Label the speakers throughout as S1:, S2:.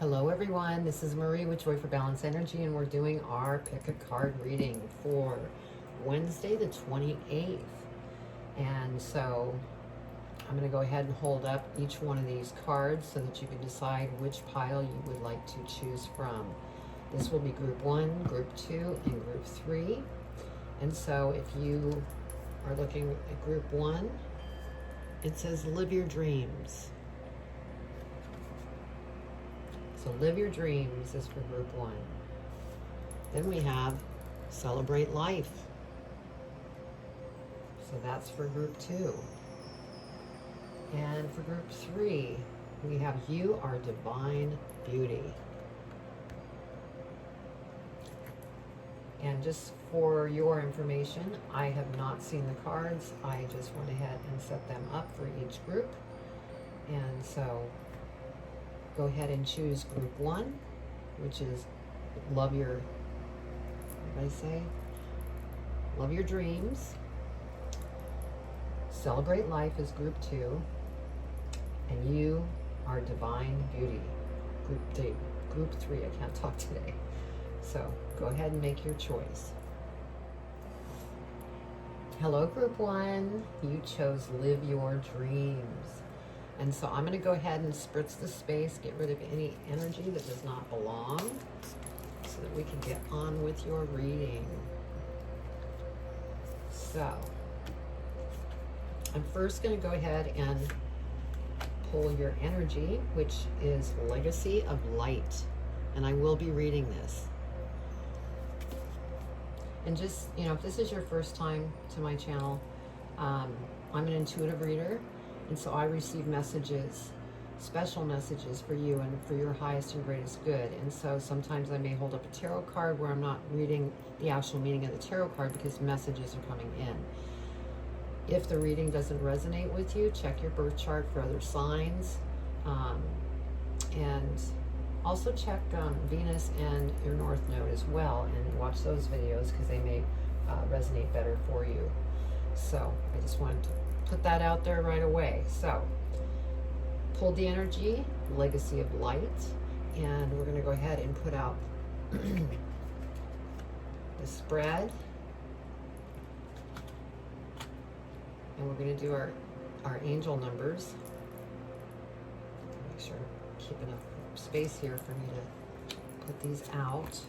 S1: Hello everyone, this is Marie with Joy for Balance Energy, and we're doing our pick a card reading for Wednesday the 28th. And so I'm going to go ahead and hold up each one of these cards so that you can decide which pile you would like to choose from. This will be group 1, group 2, and group 3. And so if you are looking at group 1, it says live your dreams. So live your dreams is for group 1. Then we have celebrate life. So that's for group 2. And for group 3, we have you are divine beauty. And just for your information, I have not seen the cards. I just went ahead and set them up for each group. And so go ahead and choose group 1, which is love your, what did I say? Love your dreams. Celebrate life is group 2. And you are divine beauty. Group 3, I can't talk today. So go ahead and make your choice. Hello group 1, you chose live your dreams. And so I'm going to go ahead and spritz the space, get rid of any energy that does not belong, so that we can get on with your reading. So I'm first going to go ahead and pull your energy, which is Legacy of Light. And I will be reading this. And just, you know, if this is your first time to my channel, I'm an intuitive reader. And so I receive messages, special messages for you and for your highest and greatest good. And so sometimes I may hold up a tarot card where I'm not reading the actual meaning of the tarot card because messages are coming in. If the reading doesn't resonate with you, check your birth chart for other signs. And also check Venus and your North Node as well, and watch those videos because they may resonate better for you. So I just wanted to put that out there right away. So pull the energy, Legacy of Light, and we're going to go ahead and put out the spread, and we're going to do our angel numbers. Make sure I keep enough space here for me to put these out.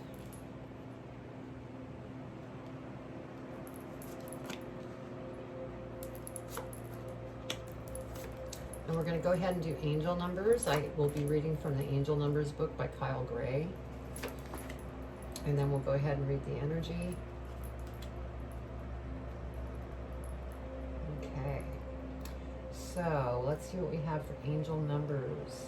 S1: And we're going to go ahead and do angel numbers. I will be reading from the Angel Numbers book by Kyle Gray. And then we'll go ahead and read the energy. Okay. So let's see what we have for angel numbers.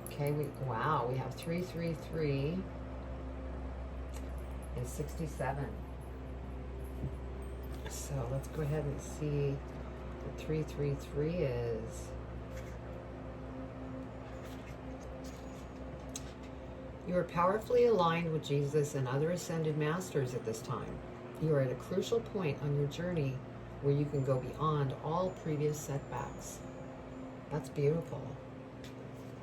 S1: Okay, wow, we have 333 and 67. So let's go ahead and see what 333 is. You are powerfully aligned with Jesus and other ascended masters at this time. You are at a crucial point on your journey where you can go beyond all previous setbacks. That's beautiful.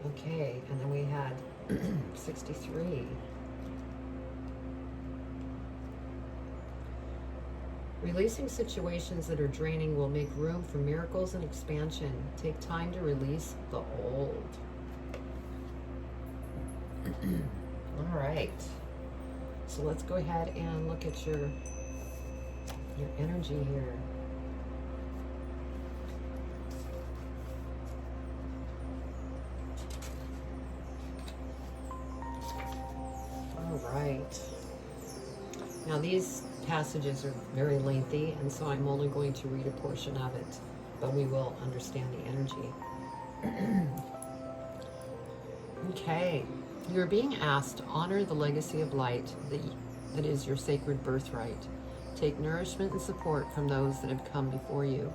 S1: Okay, and then we had 63. Releasing situations that are draining will make room for miracles and expansion. Take time to release the old. All right. So let's go ahead and look at your energy here. All right. Now these passages are very lengthy, and so I'm only going to read a portion of it, but we will understand the energy. Okay, you're being asked to honor the legacy of light that is your sacred birthright. Take nourishment and support from those that have come before you.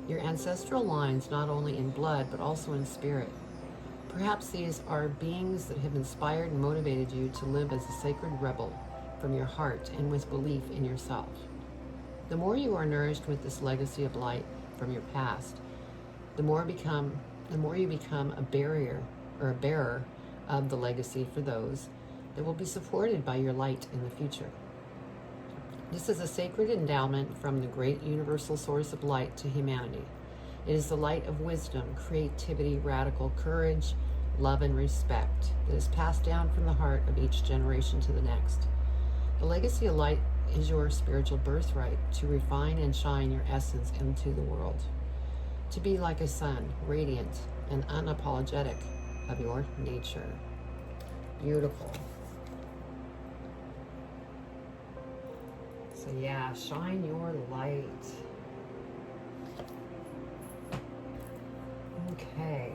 S1: Your ancestral lines, not only in blood, but also in spirit. Perhaps these are beings that have inspired and motivated you to live as a sacred rebel from your heart and with belief in yourself. The more you are nourished with this legacy of light from your past, the more the more you become a barrier or a bearer of the legacy for those that will be supported by your light in the future. This is a sacred endowment from the great universal source of light to humanity. It is the light of wisdom, creativity, radical courage, love, and respect that is passed down from the heart of each generation to the next. The legacy of light is your spiritual birthright to refine and shine your essence into the world. To be like a sun, radiant and unapologetic of your nature. Beautiful. So yeah, shine your light. Okay,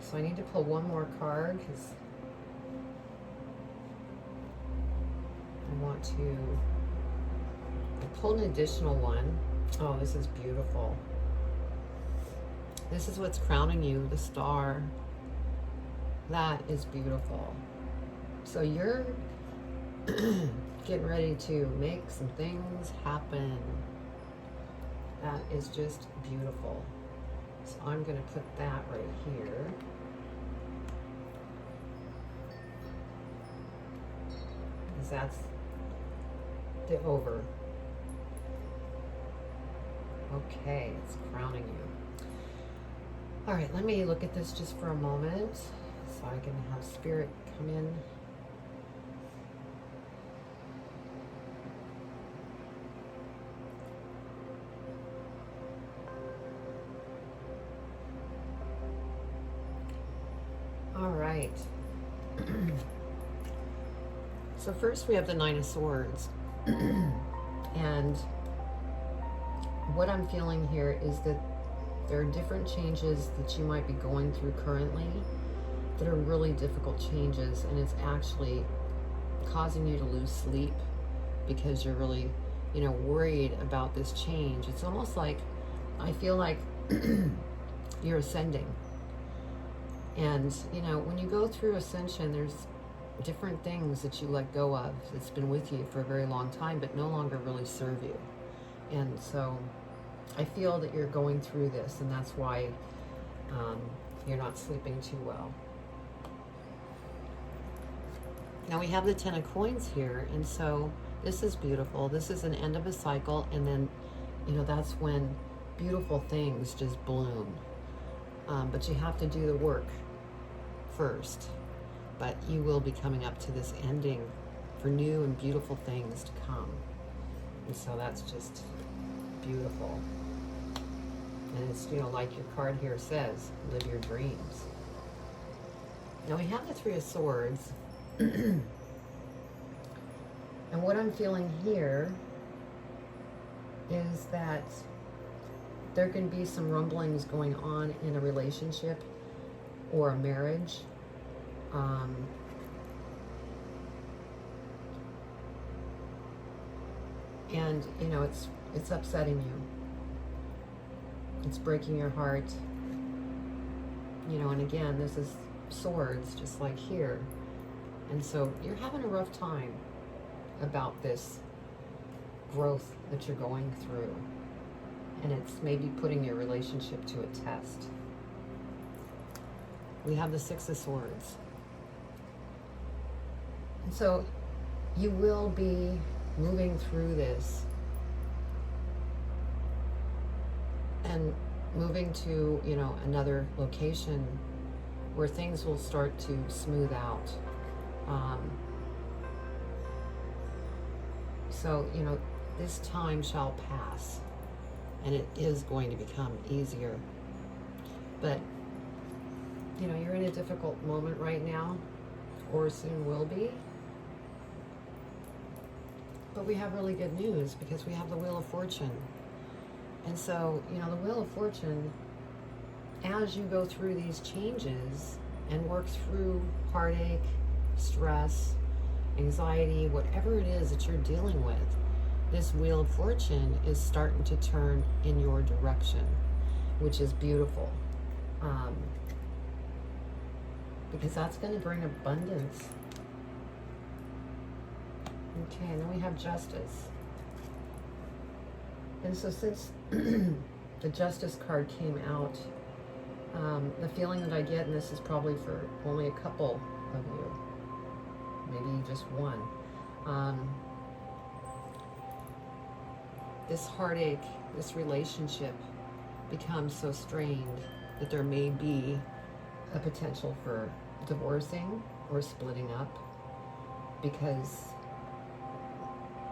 S1: so I need to pull one more card because I want to pull an additional one. Oh, this is beautiful. This is what's crowning you, the star. That is beautiful. So you're getting ready to make some things happen. That is just beautiful. So I'm going to put that right here. Because that's the over. Okay, it's crowning you. All right, let me look at this just for a moment so I can have spirit come in. All right. So first we have the Nine of Swords. And what I'm feeling here is that there are different changes that you might be going through currently that are really difficult changes, and it's actually causing you to lose sleep because you're really, worried about this change. It's almost like, I feel like you're ascending. And, when you go through ascension, there's different things that you let go of that's been with you for a very long time but no longer really serve you. And so I feel that you're going through this, and that's why you're not sleeping too well. Now we have the Ten of Coins here, and so this is beautiful. This is an end of a cycle, and then, that's when beautiful things just bloom. But you have to do the work first. But you will be coming up to this ending for new and beautiful things to come. And so that's just beautiful. And it's, like your card here says, live your dreams. Now we have the Three of Swords. And what I'm feeling here is that there can be some rumblings going on in a relationship or a marriage. And it's upsetting you. It's breaking your heart. And again, this is swords, just like here. And so you're having a rough time about this growth that you're going through. And it's maybe putting your relationship to a test. We have the Six of Swords. And so you will be moving through this and moving to, another location where things will start to smooth out. So, this time shall pass, and it is going to become easier. But, you're in a difficult moment right now, or soon will be. But we have really good news because we have the Wheel of Fortune. And so, the Wheel of Fortune, as you go through these changes and work through heartache, stress, anxiety, whatever it is that you're dealing with, this Wheel of Fortune is starting to turn in your direction, which is beautiful. Because that's going to bring abundance. Okay, and then we have Justice. And so since the Justice card came out, The feeling that I get, and this is probably for only a couple of you, maybe just one, this heartache, this relationship becomes so strained that there may be a potential for divorcing or splitting up because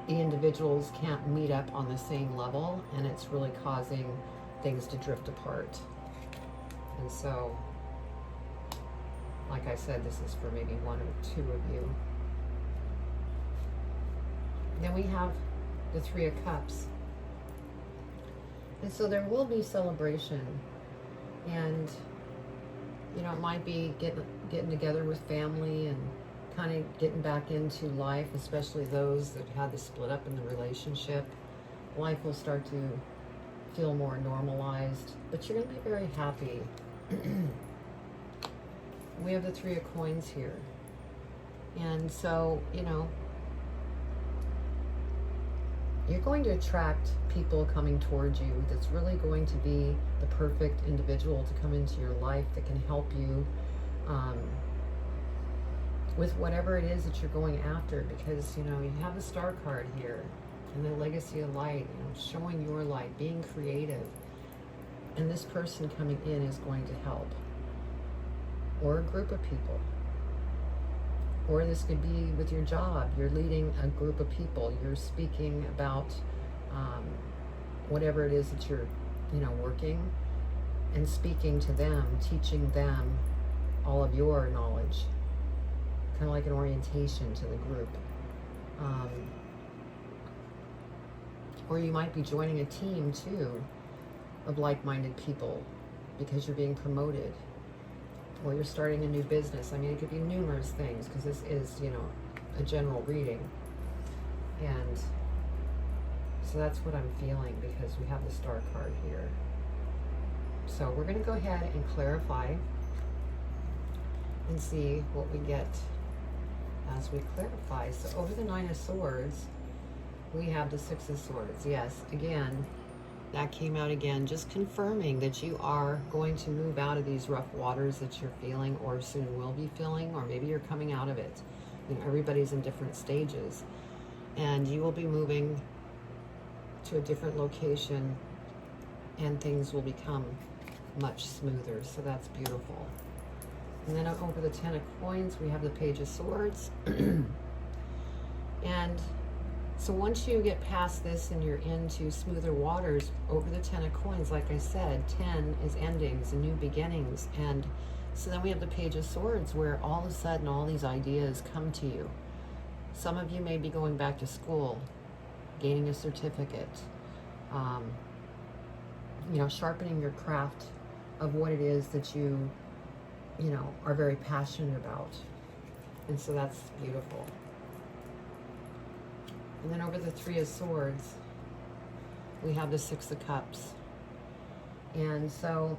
S1: the individuals can't meet up on the same level, and it's really causing things to drift apart. And so, like I said, this is for maybe one or two of you. Then we have the Three of Cups. And so there will be celebration, and you know, it might be getting together with family and kind of getting back into life, especially those that had to split up in the relationship. Life will start to feel more normalized, but you're going to be very happy. We have the Three of Coins here. And so, you know, you're going to attract people coming towards you that's really going to be the perfect individual to come into your life that can help you with whatever it is that you're going after, because, you know, you have the Star card here and the Legacy of Light, you know, showing your light, being creative. And this person coming in is going to help. Or a group of people. Or this could be with your job. You're leading a group of people. You're speaking about whatever it is that you're, you know, working, and speaking to them, teaching them all of your knowledge. Kind of like an orientation to the group. Or you might be joining a team too of like-minded people because you're being promoted, or you're starting a new business. I mean, it could be numerous things because this is, you know, a general reading. And so that's what I'm feeling because we have the Star card here. So we're going to go ahead and clarify and see what we get as we clarify. So over the Nine of Swords, we have the Six of Swords. Yes, again, that came out again, just confirming that you are going to move out of these rough waters that you're feeling, or soon will be feeling, or maybe you're coming out of it. You know, everybody's in different stages, and you will be moving to a different location, and things will become much smoother. So that's beautiful. And then over the Ten of Coins, we have the Page of Swords. And so once you get past this and you're into smoother waters, over the Ten of Coins, like I said, 10 is endings and new beginnings. And so then we have the Page of Swords, where all of a sudden all these ideas come to you. Some of you may be going back to school, gaining a certificate, you know, sharpening your craft of what it is that you know, are very passionate about. And so that's beautiful. And then over the Three of Swords, we have the Six of Cups. And so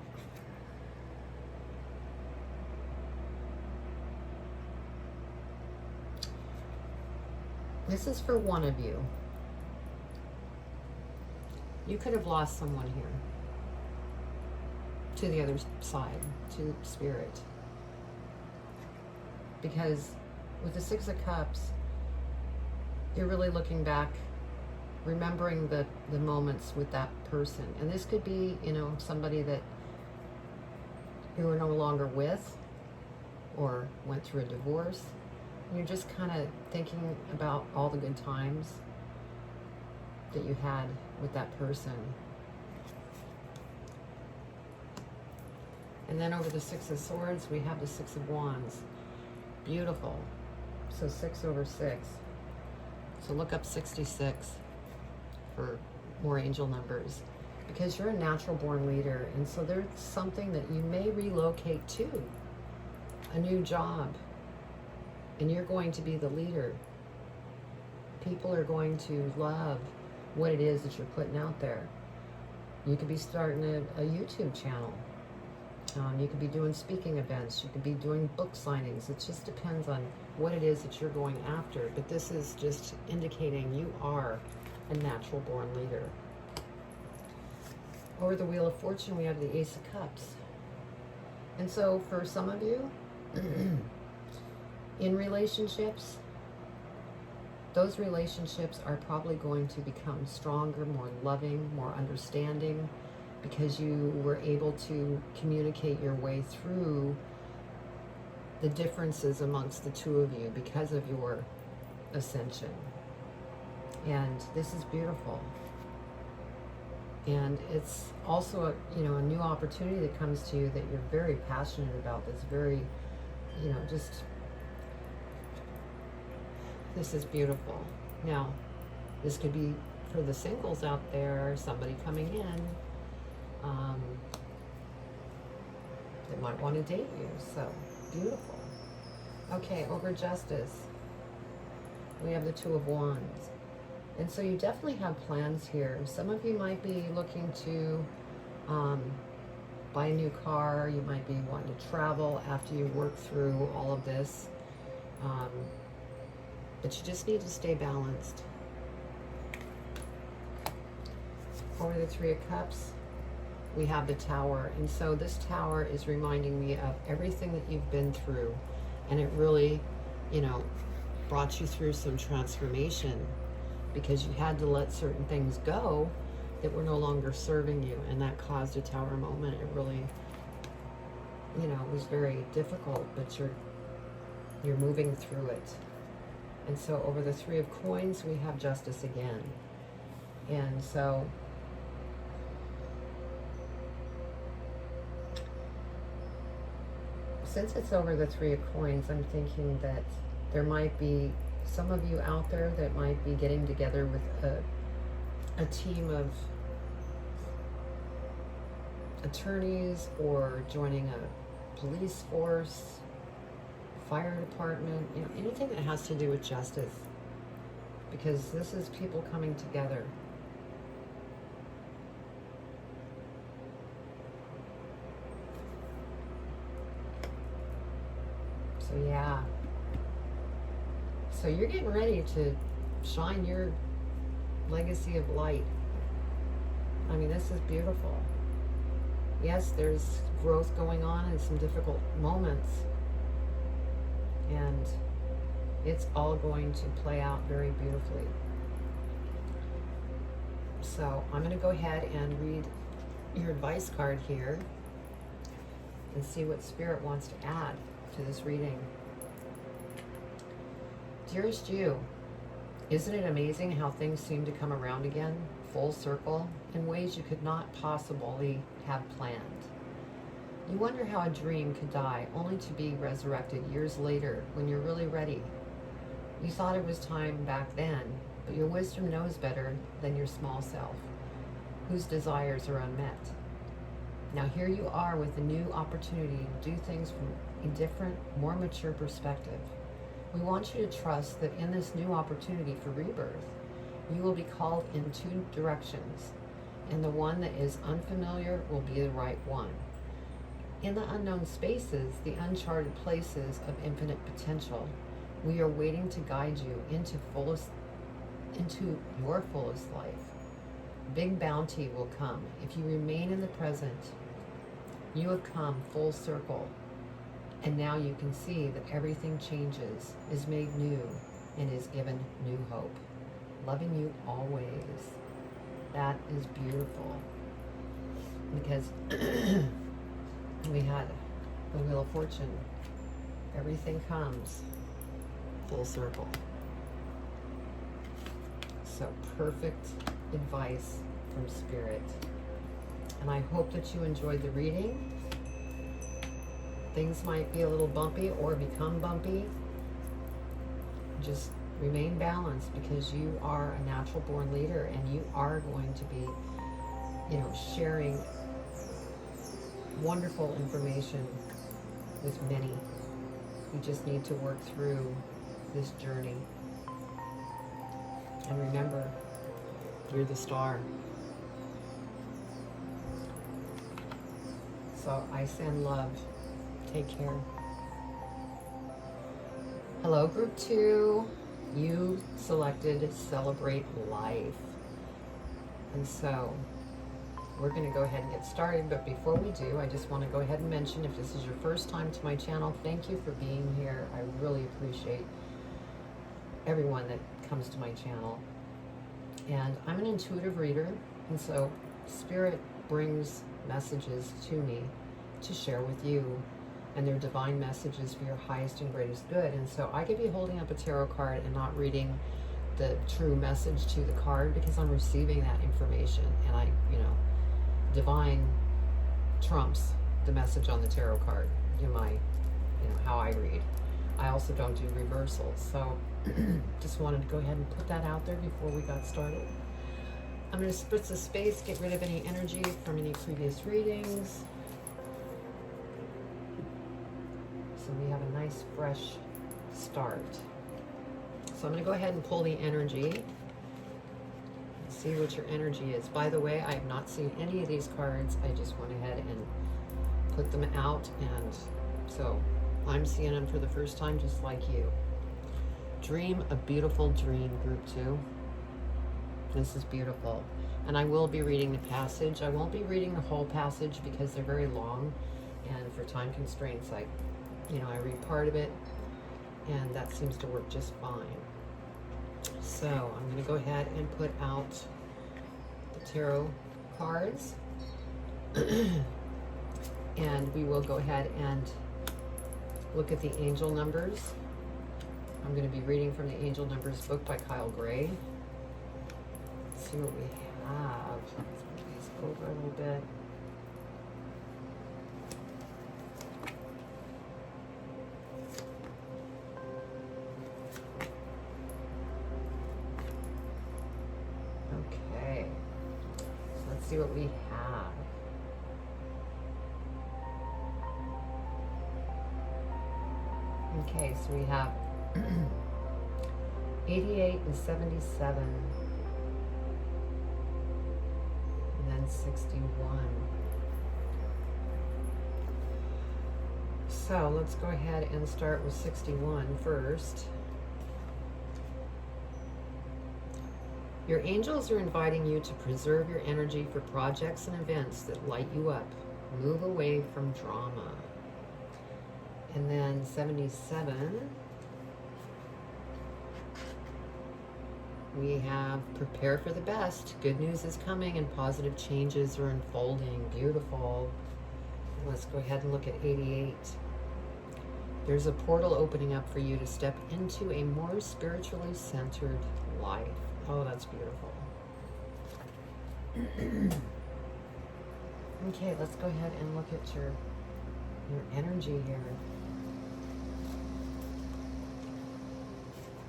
S1: this is for one of you. You could have lost someone here to the other side, to spirit. Because with the Six of Cups, you're really looking back, remembering the moments with that person. And this could be, you know, somebody that you are no longer with, or went through a divorce. And you're just kind of thinking about all the good times that you had with that person. And then over the Six of Swords, we have the Six of Wands. Beautiful. So 6 over 6. So look up 66 for more angel numbers, because you're a natural born leader. And so there's something that you may relocate to, a new job, and you're going to be the leader. People are going to love what it is that you're putting out there. You could be starting a YouTube channel. You could be doing speaking events. You could be doing book signings. It just depends on what it is that you're going after. But this is just indicating you are a natural born leader. Over the Wheel of Fortune, we have the Ace of Cups. And so for some of you, in relationships, those relationships are probably going to become stronger, more loving, more understanding, because you were able to communicate your way through the differences amongst the two of you because of your ascension. And this is beautiful. And it's also a new opportunity that comes to you that you're very passionate about. That's very, just, this is beautiful. Now, this could be for the singles out there, somebody coming in that might want to date you. So beautiful. Okay, over justice, we have the Two of Wands. And so you definitely have plans here. Some of you might be looking to buy a new car. You might be wanting to travel after you work through all of this. But you just need to stay balanced. Over the Three of Cups, we have the Tower. And so this Tower is reminding me of everything that you've been through. And it really, brought you through some transformation, because you had to let certain things go that were no longer serving you, and that caused a Tower moment. It really, was very difficult, but you're moving through it. And so over the Three of Coins, we have Justice again. And so since it's over the Three of Coins, I'm thinking that there might be some of you out there that might be getting together with a team of attorneys, or joining a police force, fire department, anything that has to do with justice, because this is people coming together. So yeah. So you're getting ready to shine your legacy of light. I mean, this is beautiful. Yes, there's growth going on and some difficult moments. And it's all going to play out very beautifully. So I'm going to go ahead and read your advice card here and see what Spirit wants to add to this reading. Dearest you, isn't it amazing how things seem to come around again, full circle, in ways you could not possibly have planned? You wonder how a dream could die only to be resurrected years later when you're really ready. You thought it was time back then, but your wisdom knows better than your small self, whose desires are unmet. Now here you are with a new opportunity to do things from a different, more mature perspective. We want you to trust that in this new opportunity for rebirth, you will be called in two directions, and the one that is unfamiliar will be the right one. In the unknown spaces, the uncharted places of infinite potential, we are waiting to guide you into your fullest life. Big bounty will come if you remain in the present. You have come full circle. And now you can see that everything changes, is made new, and is given new hope. Loving you always. That is beautiful. Because we had the Wheel of Fortune. Everything comes full circle. So perfect advice from Spirit. And I hope that you enjoyed the reading. Things might be a little bumpy or become bumpy. Just remain balanced, because you are a natural born leader, and you are going to be, sharing wonderful information with many. You just need to work through this journey. And remember, you're the star. So I send love. Take care. Hello, group 2. You selected Celebrate Life. And so we're going to go ahead and get started. But before we do, I just want to go ahead and mention, if this is your first time to my channel, thank you for being here. I really appreciate everyone that comes to my channel. And I'm an intuitive reader, and so Spirit brings messages to me to share with you, and they're divine messages for your highest and greatest good. And so I could be holding up a tarot card and not reading the true message to the card because I'm receiving that information, and I, divine trumps the message on the tarot card in my, how I read. I also don't do reversals, so just wanted to go ahead and put that out there before we got started. I'm going to spritz the space, get rid of any energy from any previous readings. So we have a nice fresh start. So I'm going to go ahead and pull the energy and see what your energy is. By the way, I have not seen any of these cards. I just went ahead and put them out, and so I'm seeing them for the first time just like you. Dream a beautiful dream, group 2. This is beautiful. And I will be reading the passage. I won't be reading the whole passage because they're very long, and for time constraints, I read part of it, and that seems to work just fine. So I'm going to go ahead and put out the tarot cards, and we will go ahead and look at the angel numbers. I'm going to be reading from the Angel Numbers book by Kyle Gray. Let's see what we have. Let's move these over a little bit. Okay, so let's see what we have. Okay, so we have 88 and 77, and then 61. So let's go ahead and start with 61 first. Your angels are inviting you to preserve your energy for projects and events that light you up. Move away from drama. And then 77, we have prepare for the best. Good news is coming and positive changes are unfolding. Beautiful. Let's go ahead and look at 88. There's a portal opening up for you to step into a more spiritually centered life. Oh, that's beautiful. Okay, let's go ahead and look at your energy here.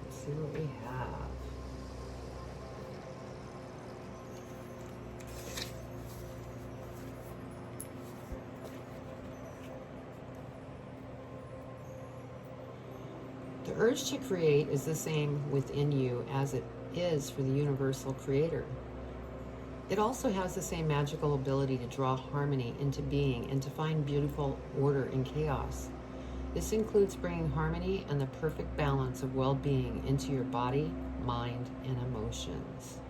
S1: Let's see what we have. The urge to create is the same within you as it is for the universal creator. It also has the same magical ability to draw harmony into being and to find beautiful order in chaos. This includes bringing harmony and the perfect balance of well-being into your body, mind, and emotions.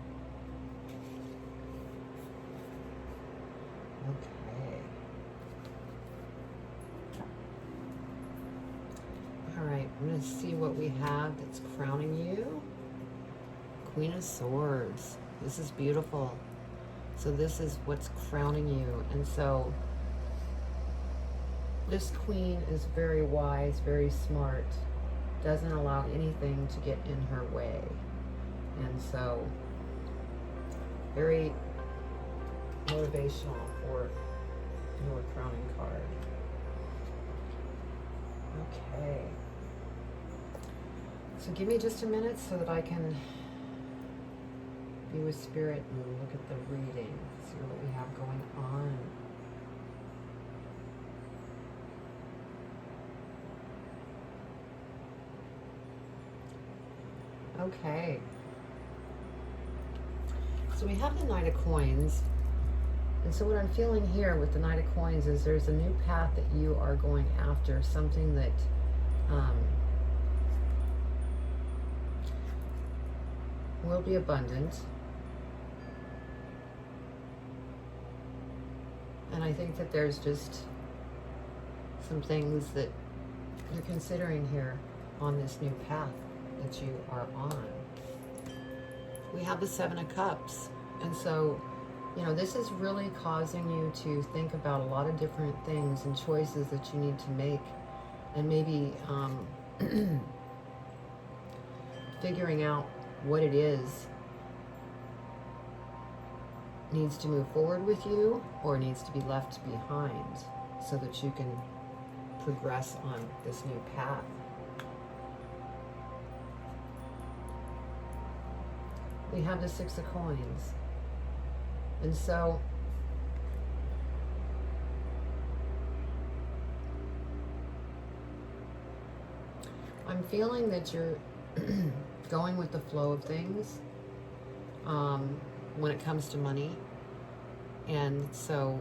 S1: Okay. All right, I'm going to see what we have that's crowning you. Queen of Swords. This is beautiful. So this is what's crowning you. And so this queen is very wise, very smart, doesn't allow anything to get in her way. And so very motivational for your crowning card. Okay. So give me just a minute so that I can be with Spirit and look at the reading, see what we have going on. Okay. So we have the Knight of Coins. And so what I'm feeling here with the Knight of Coins is there's a new path that you are going after, something that will be abundant. And I think that there's just some things that you're considering here on this new path that you are on. We have the Seven of Cups. And so, you know, this is really causing you to think about a lot of different things and choices that you need to make. And maybe figuring out what it is needs to move forward with you or needs to be left behind so that you can progress on this new path. We have the Six of Coins. And so I'm feeling that you're going with the flow of things when it comes to money. And so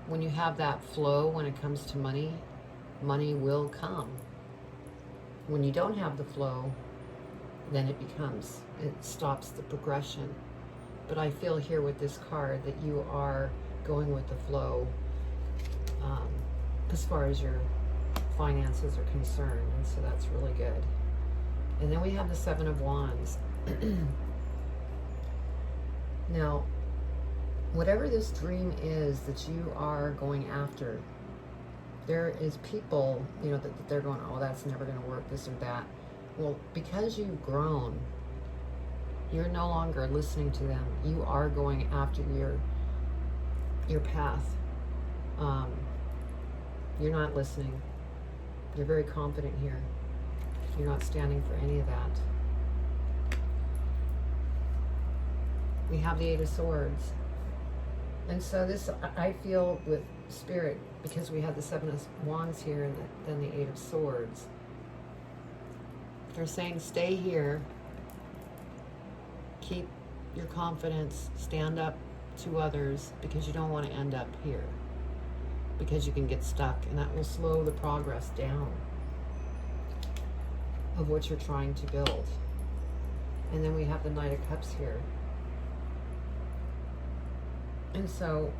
S1: when you have that flow when it comes to money, money will come. When you don't have the flow, then it stops the progression. But I feel here with this card that you are going with the flow as far as your finances are concerned, and so that's really good. And then we have the Seven of Wands. Now, whatever this dream is that you are going after, there is people, you know, that they're going, oh, that's never going to work, this or that. Well, because you've grown, you're no longer listening to them. You are going after your path. You're not listening. You're very confident here. You're not standing for any of that. We have the Eight of Swords. And so this, I feel with Spirit, because we have the Seven of Wands here and then the Eight of Swords, they're saying stay here, keep your confidence, stand up to others, because you don't want to end up here, because you can get stuck, and that will slow the progress down of what you're trying to build. And then we have the Knight of Cups here. And so,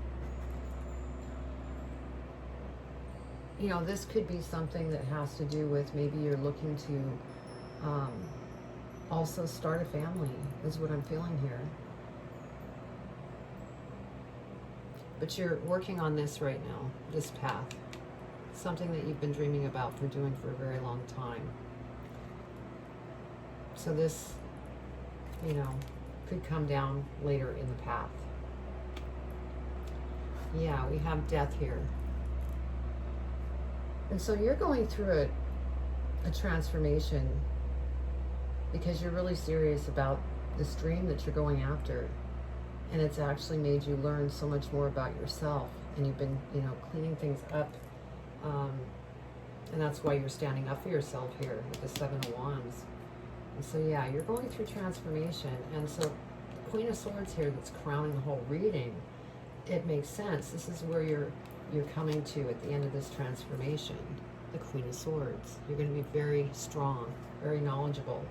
S1: you know, this could be something that has to do with maybe you're looking to also start a family, is what I'm feeling here. But you're working on this right now, this path. Something that you've been dreaming about for doing for a very long time. So this, you know, could come down later in the path. Yeah, we have death here. And so you're going through a transformation because you're really serious about this dream that you're going after. And it's actually made you learn so much more about yourself. And you've been, you know, cleaning things up. And that's why you're standing up for yourself here with the Seven of Wands. And so, yeah, you're going through transformation. And so the Queen of Swords here that's crowning the whole reading, it makes sense. This is where you're coming to at the end of this transformation. The Queen of Swords. You're going to be very strong, very knowledgeable.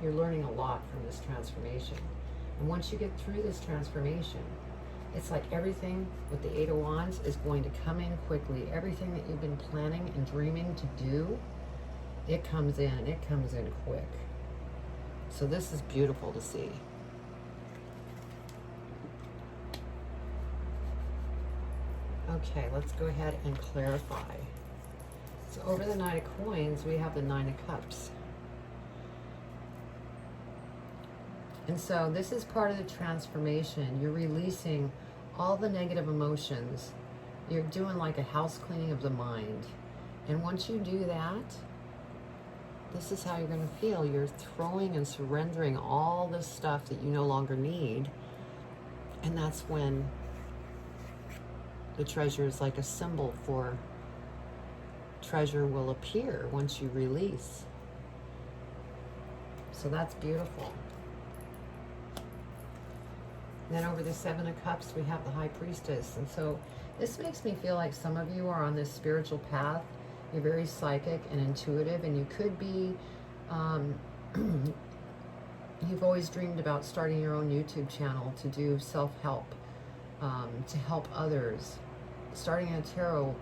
S1: You're learning a lot from this transformation. And once you get through this transformation, it's like everything with the Eight of Wands is going to come in quickly. Everything that you've been planning and dreaming to do, it comes in, and it comes in quick. So this is beautiful to see. Okay, let's go ahead and clarify. So over the Knight of Coins, we have the Nine of Cups. And so this is part of the transformation. You're releasing all the negative emotions. You're doing like a house cleaning of the mind. And once you do that, this is how you're going to feel. You're throwing and surrendering all this stuff that you no longer need. And that's when the treasure is like a symbol for treasure will appear once you release. So that's beautiful. Then over the Seven of Cups, we have the High Priestess. And so this makes me feel like some of you are on this spiritual path. You're very psychic and intuitive, and you could be, you've always dreamed about starting your own YouTube channel to do self-help, to help others starting a tarot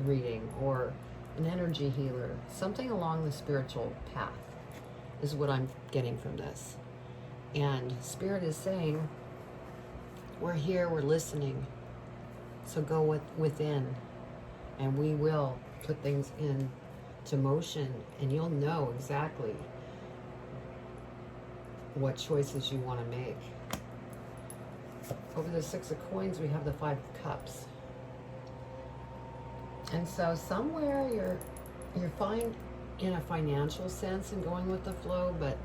S1: reading or an energy healer, something along the spiritual path is what I'm getting from this. And Spirit is saying, we're here, we're listening. So go within, and we will put things into motion, and you'll know exactly what choices you want to make. Over the 6 of coins, we have the 5 of cups. And so somewhere you're fine in a financial sense and going with the flow, but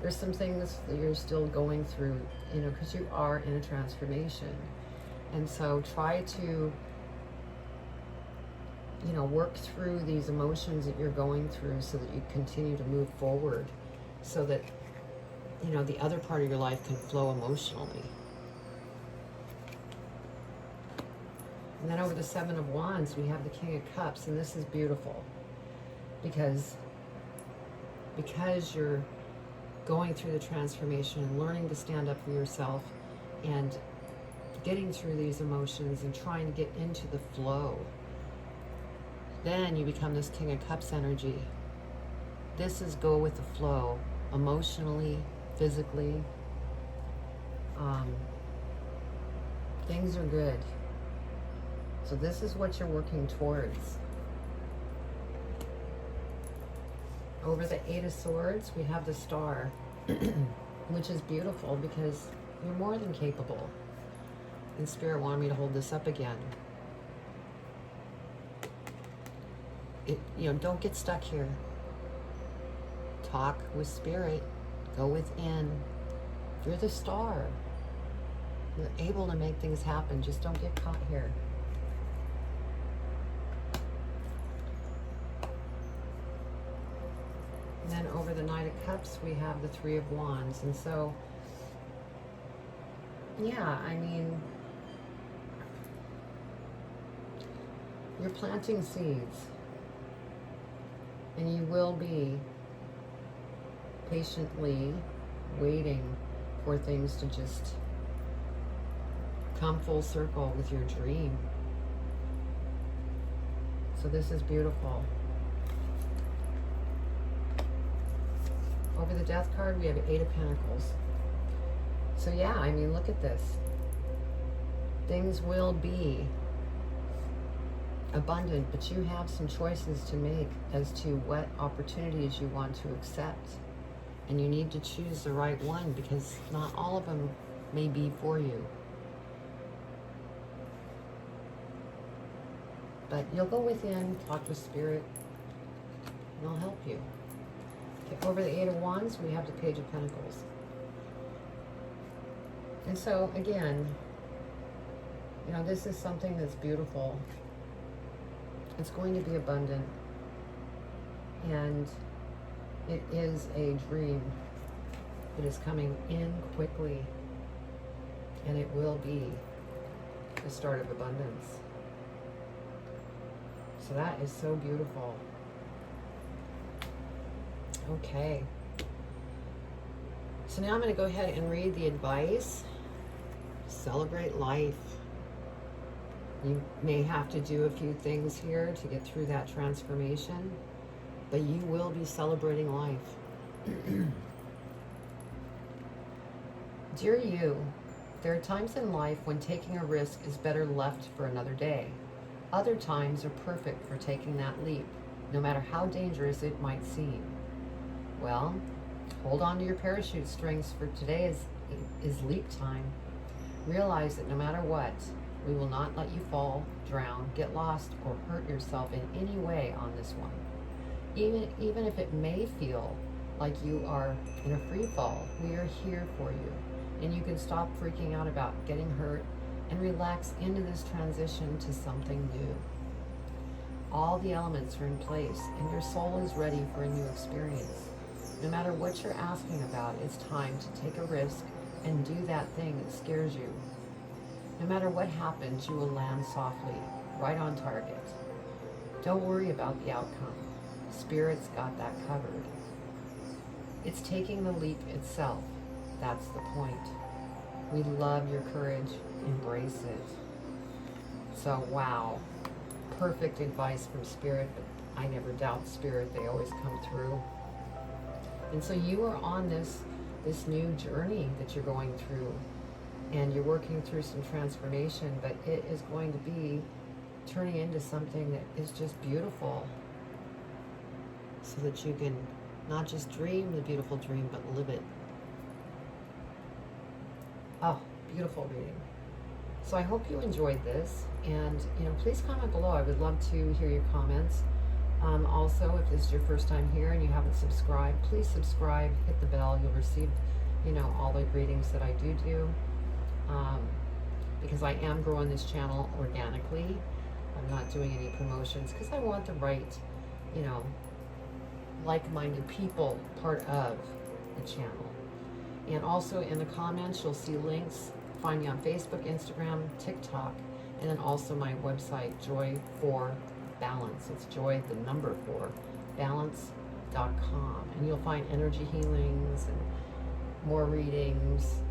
S1: there's some things that you're still going through, you know, because you are in a transformation. And so try to, you know, work through these emotions that you're going through so that you continue to move forward, so that, you know, the other part of your life can flow emotionally. And then over the 7 of Wands, we have the King of Cups, and this is beautiful because you're going through the transformation and learning to stand up for yourself and getting through these emotions and trying to get into the flow. Then you become this King of Cups energy. This is go with the flow, emotionally, physically. Things are good. So this is what you're working towards. Over the 8 of Swords, we have the Star, which is beautiful because you're more than capable. And Spirit wanted me to hold this up again. You know, don't get stuck here. Talk with Spirit. Go within. You're the star. You're able to make things happen. Just don't get caught here. And then over the Knight of Cups, we have the 3 of Wands. And so, yeah, I mean, you're planting seeds. And you will be patiently waiting for things to just come full circle with your dream. So this is beautiful. Over the Death card, we have 8 of Pentacles. So yeah, I mean, look at this. Things will be abundant, but you have some choices to make as to what opportunities you want to accept. And you need to choose the right one because not all of them may be for you. But you'll go within, talk with Spirit, and they'll help you. Okay, over the 8 of Wands, we have the Page of Pentacles. And so, again, you know, this is something that's beautiful. It's going to be abundant. And it is a dream. It is coming in quickly. And it will be the start of abundance. So that is so beautiful. Okay. So now I'm going to go ahead and read the advice. Celebrate life. You may have to do a few things here to get through that transformation, but you will be celebrating life. Dear you, there are times in life when taking a risk is better left for another day. Other times are perfect for taking that leap, no matter how dangerous it might seem. Well, hold on to your parachute strings, for today is leap time. Realize that no matter what, we will not let you fall, drown, get lost, or hurt yourself in any way on this one. Even if it may feel like you are in a free fall, we are here for you. And you can stop freaking out about getting hurt and relax into this transition to something new. All the elements are in place and your soul is ready for a new experience. No matter what you're asking about, it's time to take a risk and do that thing that scares you. No matter what happens, you will land softly, right on target. Don't worry about the outcome. Spirit's got that covered. It's taking the leap itself. That's the point. We love your courage. Embrace it. So, wow. Perfect advice from Spirit, but I never doubt Spirit. They always come through. And so you are on this new journey that you're going through, and you're working through some transformation, but it is going to be turning into something that is just beautiful, so that you can not just dream the beautiful dream, but live it. Oh, beautiful reading. So I hope you enjoyed this, and please comment below. I would love to hear your comments. Also, if this is your first time here and you haven't subscribed, please subscribe, hit the bell. You'll receive all the readings that I do, because I am growing this channel organically. I'm not doing any promotions because I want the right like-minded people part of the channel. And also in the comments you'll see links. Find me on Facebook, Instagram, TikTok, and then also my website, Joy for Balance. It's joy, the number 4, balance.com. And you'll find energy healings and more readings,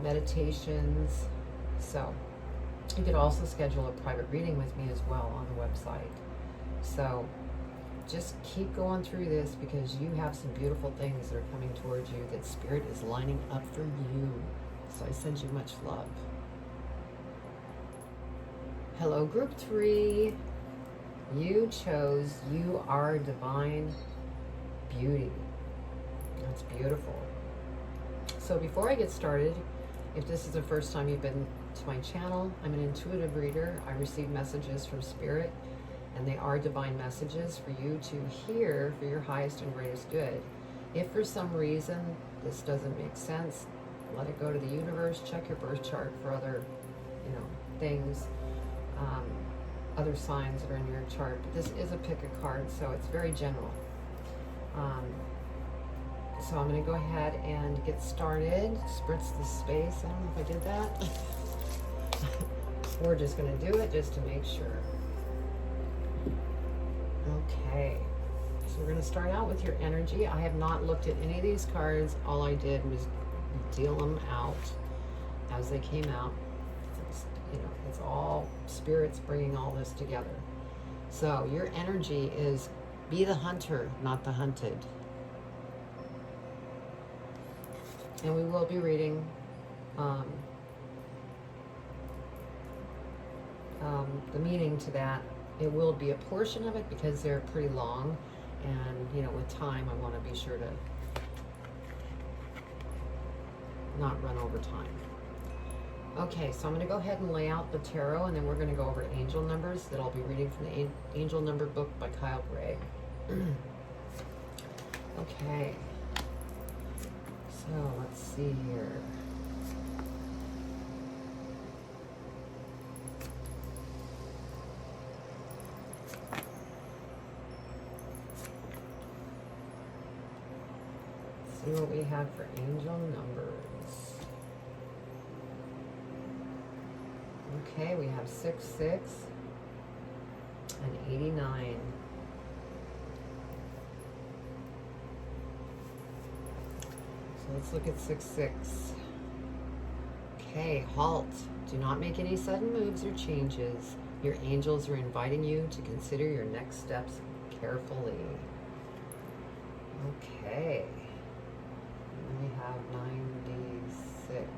S1: meditations. So you could also schedule a private reading with me as well on the website. So just keep going through this, because you have some beautiful things that are coming towards you that Spirit is lining up for you. So I send you much love. Hello, group 3. You chose You Are Divine Beauty. That's beautiful. So before I get started, if this is the first time you've been to my channel, I'm an intuitive reader. I receive messages from Spirit, and they are divine messages for you to hear for your highest and greatest good. If for some reason this doesn't make sense, let it go to the universe. Check your birth chart for other, things, other signs that are in your chart. But this is a pick a card, so it's very general. So I'm going to go ahead and get started. Spritz the space. I don't know if I did that. We're just going to do it just to make sure. Okay. So we're going to start out with your energy. I have not looked at any of these cards. All I did was deal them out as they came out. It's all Spirit's bringing all this together. So your energy is be the hunter, not the hunted. And we will be reading the meaning to that. It will be a portion of it because they're pretty long, and with time I want to be sure to not run over time. Okay, so I'm going to go ahead and lay out the tarot, and then we're going to go over angel numbers that I'll be reading from the Angel Number book by Kyle Gray. Okay, so let's see here. Let's see what we have for angel numbers. Okay, we have 66 and 89. So let's look at 66. Okay, halt. Do not make any sudden moves or changes. Your angels are inviting you to consider your next steps carefully. Okay. And we have 96.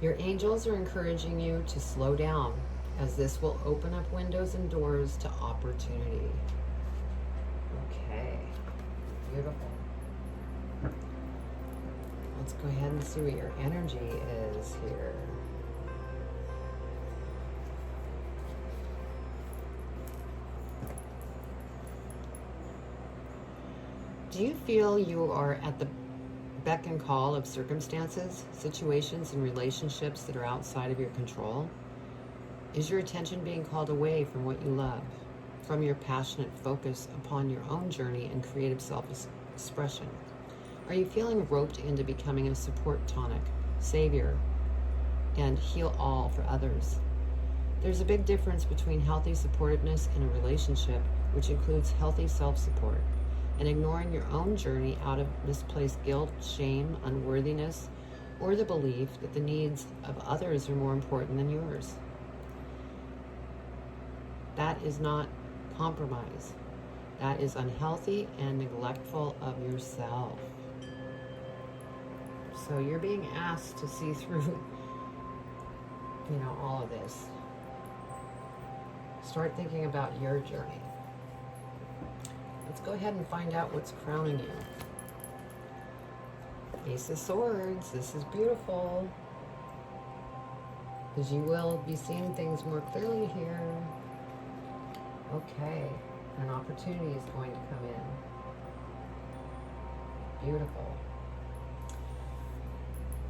S1: Your angels are encouraging you to slow down, as this will open up windows and doors to opportunity. Okay, beautiful. Let's go ahead and see what your energy is here. Do you feel you are at the beck and call of circumstances, situations, and relationships that are outside of your control? Is your attention being called away from what you love, from your passionate focus upon your own journey and creative self-expression? Are you feeling roped into becoming a support tonic, savior, and heal all for others? There's a big difference between healthy supportiveness in a relationship, which includes healthy self-support, and ignoring your own journey out of misplaced guilt, shame, unworthiness, or the belief that the needs of others are more important than yours. That is not compromise. That is unhealthy and neglectful of yourself. So you're being asked to see through, all of this. Start thinking about your journey. Let's go ahead and find out what's crowning you. Ace of Swords, this is beautiful. Because you will be seeing things more clearly here. Okay, an opportunity is going to come in. Beautiful.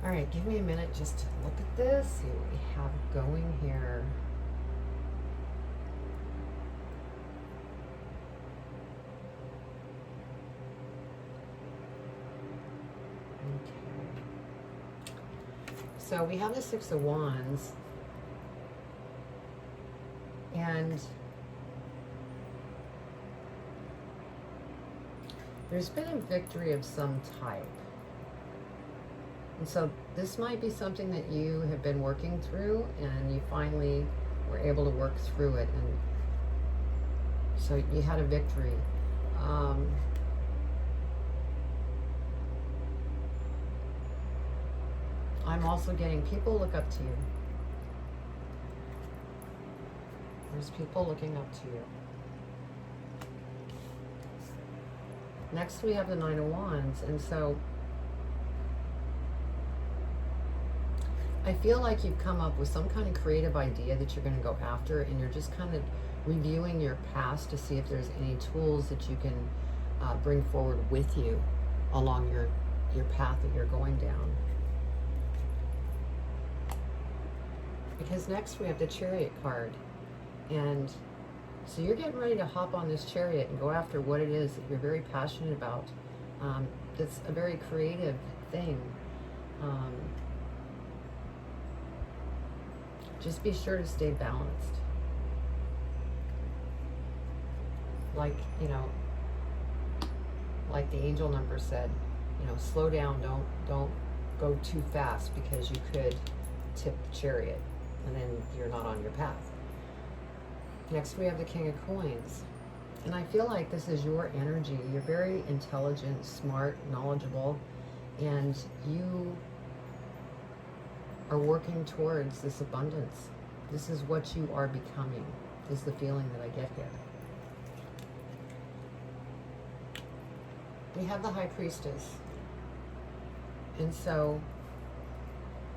S1: All right, give me a minute just to look at this, see what we have going here. So we have the Six of Wands, and there's been a victory of some type. And so this might be something that you have been working through, and you finally were able to work through it, and so you had a victory. I'm also getting people look up to you. There's people looking up to you. Next we have the Nine of Wands, and so I feel like you've come up with some kind of creative idea that you're going to go after, and you're just kind of reviewing your past to see if there's any tools that you can bring forward with you along your path that you're going down. Because next we have the Chariot card, and so you're getting ready to hop on this chariot and go after what it is that you're very passionate about. That's a very creative thing. Just be sure to stay balanced. Like the angel number said, slow down, don't go too fast, because you could tip the chariot and then you're not on your path. Next we have the King of Coins, and I feel like this is your energy. You're very intelligent, smart, knowledgeable, and you are working towards this abundance. This is what you are becoming, is the feeling that I get here. We have the High Priestess, and so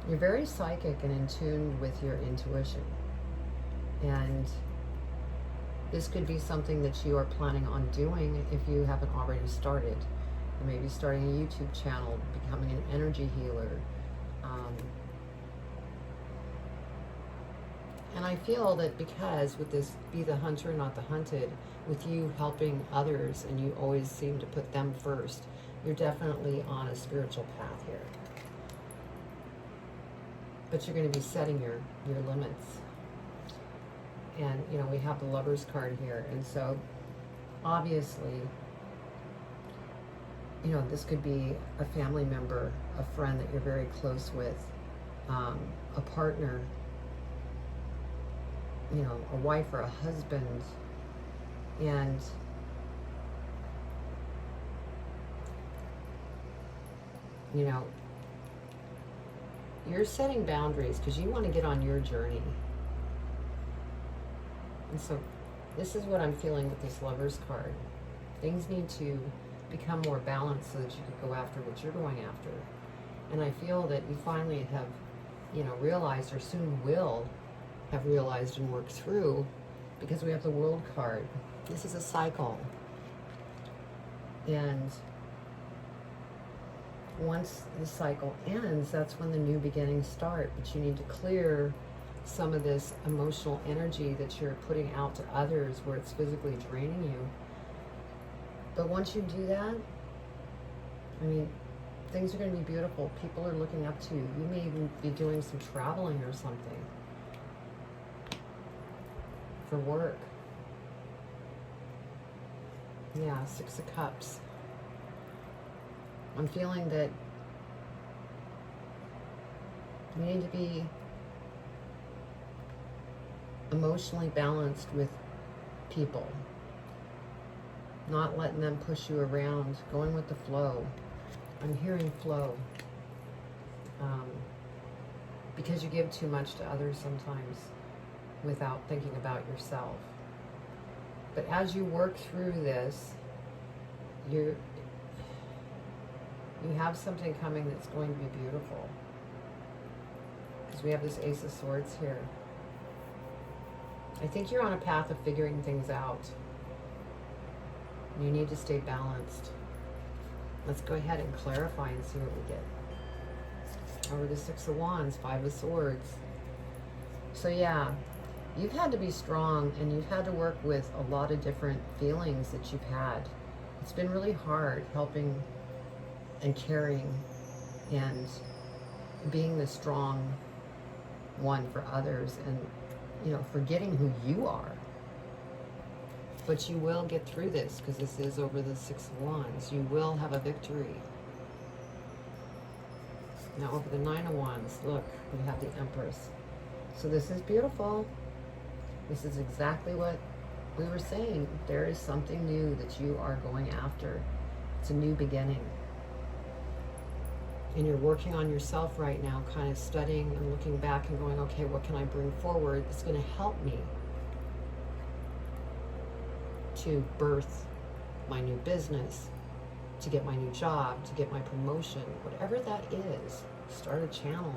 S1: you're very psychic and in tune with your intuition. And this could be something that you are planning on doing if you haven't already started. You may be starting a YouTube channel, becoming an energy healer. And I feel that because with this be the hunter, not the hunted, with you helping others and you always seem to put them first, you're definitely on a spiritual path here. But you're going to be setting your limits. And, we have the Lover's card here. And so, obviously, this could be a family member, a friend that you're very close with, a partner, a wife or a husband. And you're setting boundaries because you want to get on your journey. And so this is what I'm feeling with this Lover's card. Things need to become more balanced so that you can go after what you're going after. And I feel that you finally have, realized, or soon will have realized and worked through, because we have the World card. This is a cycle. And once the cycle ends, that's when the new beginnings start. But you need to clear some of this emotional energy that you're putting out to others where it's physically draining you. But once you do that, things are going to be beautiful. People are looking up to you. You may even be doing some traveling or something for work. Yeah, Six of Cups. I'm feeling that you need to be emotionally balanced with people, not letting them push you around, going with the flow. I'm hearing flow. Because you give too much to others sometimes without thinking about yourself. But as you work through this, you have something coming that's going to be beautiful. Because we have this Ace of Swords here. I think you're on a path of figuring things out. You need to stay balanced. Let's go ahead and clarify and see what we get. Over the Six of Wands, Five of Swords. So yeah, you've had to be strong, and you've had to work with a lot of different feelings that you've had. It's been really hard helping and caring and being the strong one for others, and, you know, forgetting who you are. But you will get through this, because this is over the Six of Wands. You will have a victory. Now over the Nine of Wands, look, we have the Empress. So this is beautiful. This is exactly what we were saying. There is something new that you are going after. It's a new beginning. And you're working on yourself right now, kind of studying and looking back and going, okay, what can I bring forward that's going to help me to birth my new business, to get my new job, to get my promotion, whatever that is. Start a channel.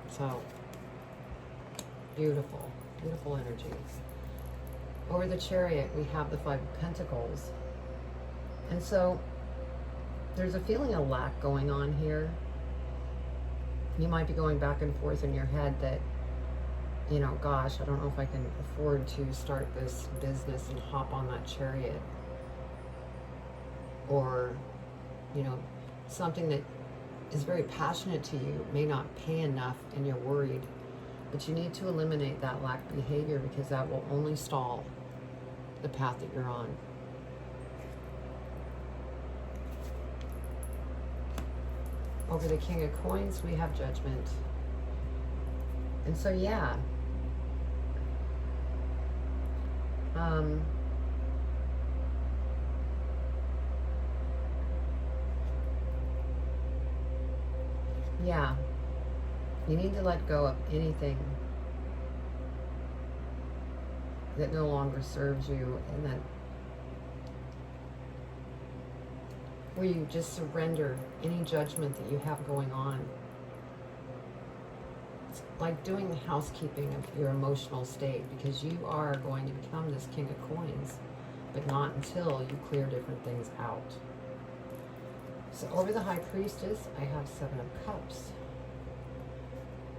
S1: So, beautiful, beautiful energy. Over the Chariot, we have the Five of Pentacles. And so, there's a feeling of lack going on here. You might be going back and forth in your head that, you know, gosh, I don't know if I can afford to start this business and hop on that chariot. Or, you know, something that is very passionate to you may not pay enough and you're worried. But you need to eliminate that lack behavior, because that will only stall the path that you're on. Over the King of Coins, we have Judgment. And so, yeah. Yeah, you need to let go of anything that no longer serves you, and that where you just surrender any judgment that you have going on. It's like doing the housekeeping of your emotional state, because you are going to become this King of Coins, but not until you clear different things out. So over the High Priestess, I have Seven of Cups.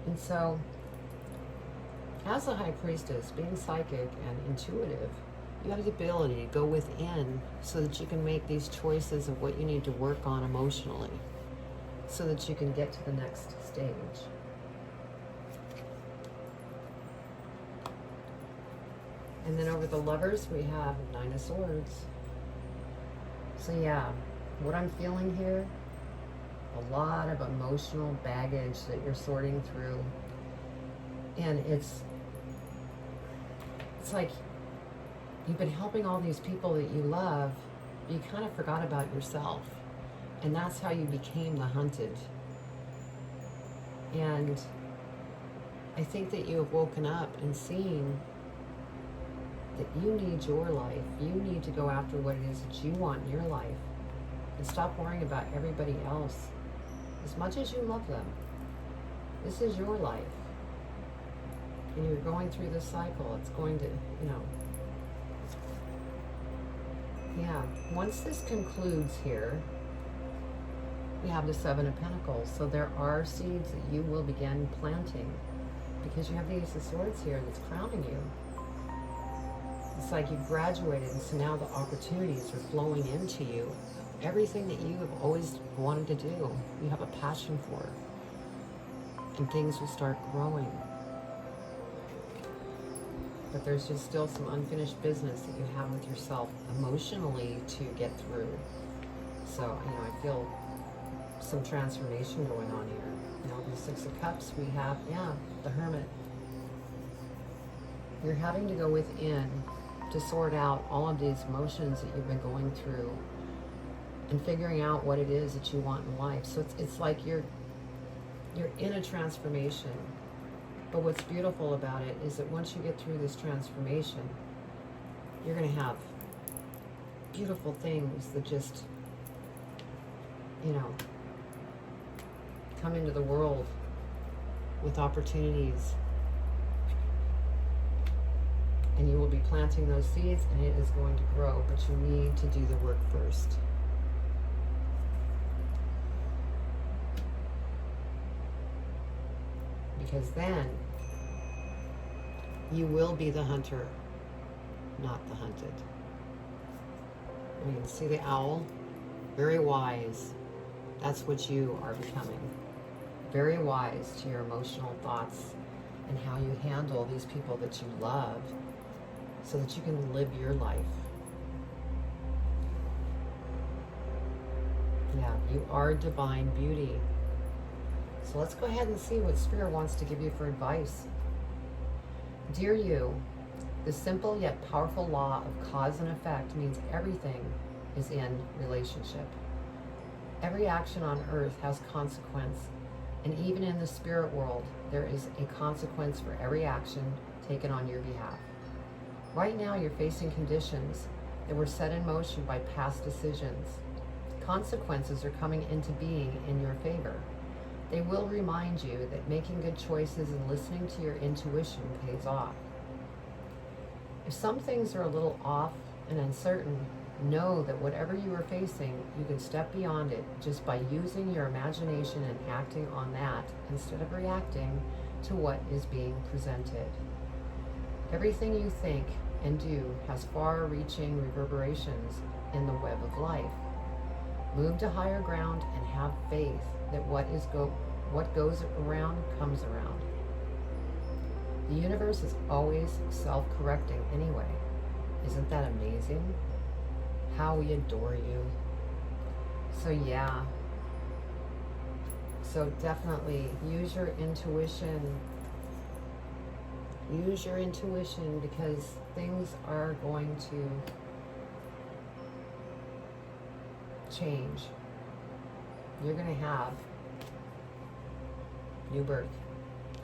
S1: And so, as a High Priestess, being psychic and intuitive, you have the ability to go within so that you can make these choices of what you need to work on emotionally, so that you can get to the next stage. And then over the Lovers, we have Nine of Swords. So yeah, what I'm feeling here, a lot of emotional baggage that you're sorting through. And it's like you've been helping all these people that you love, you kind of forgot about yourself. And that's how you became the hunted. And I think that you have woken up and seen that you need your life. You need to go after what it is that you want in your life. And stop worrying about everybody else. As much as you love them, this is your life. And you're going through this cycle. It's going to, you know, yeah. Once this concludes here, we have the Seven of Pentacles. So there are seeds that you will begin planting, because you have the Ace of Swords here that's crowning you. It's like you've graduated, and so now the opportunities are flowing into you. Everything that you have always wanted to do, you have a passion for, and things will start growing. but there's just still some unfinished business that you have with yourself emotionally to get through. So, I feel some transformation going on here. The Six of Cups, we have, the Hermit. You're having to go within to sort out all of these emotions that you've been going through and figuring out what it is that you want in life. So it's like you're in a transformation. But what's beautiful about it is that once you get through this transformation, you're going to have beautiful things that just, come into the world with opportunities. And you will be planting those seeds, and it is going to grow, but you need to do the work first. Because then you will be the hunter, not the hunted. See the owl? Very wise. That's what you are becoming. Very wise to your emotional thoughts and how you handle these people that you love so that you can live your life. Yeah, you are divine beauty. So let's go ahead and see what Spirit wants to give you for advice. Dear you, the simple yet powerful law of cause and effect means everything is in relationship. Every action on earth has consequence, and even in the spirit world, there is a consequence for every action taken on your behalf. Right now, you're facing conditions that were set in motion by past decisions. Consequences are coming into being in your favor. They will remind you that making good choices and listening to your intuition pays off. If some things are a little off and uncertain, know that whatever you are facing, you can step beyond it just by using your imagination and acting on that instead of reacting to what is being presented. Everything you think and do has far-reaching reverberations in the web of life. Move to higher ground and have faith that what goes around comes around. The universe is always self-correcting anyway. Isn't that amazing? How we adore you. So yeah. So definitely use your intuition. Use your intuition because things are going to change. You're going to have new birth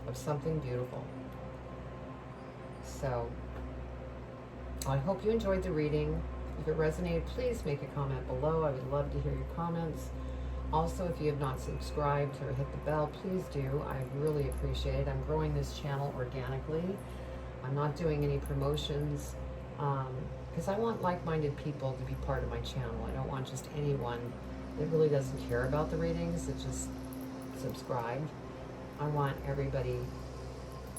S1: of something beautiful. So I hope you enjoyed the reading. If it resonated, please make a comment below. I would love to hear your comments. Also, if you have not subscribed or hit the bell, please do. I really appreciate it. I'm growing this channel organically. I'm not doing any promotions because I want like-minded people to be part of my channel. I don't want just anyone that really doesn't care about the readings that just subscribe. I want everybody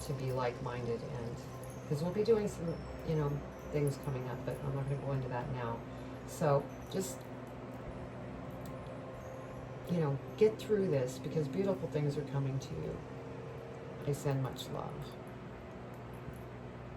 S1: to be like-minded, and because we'll be doing some, things coming up, but I'm not going to go into that now. So just, get through this because beautiful things are coming to you. I send much love.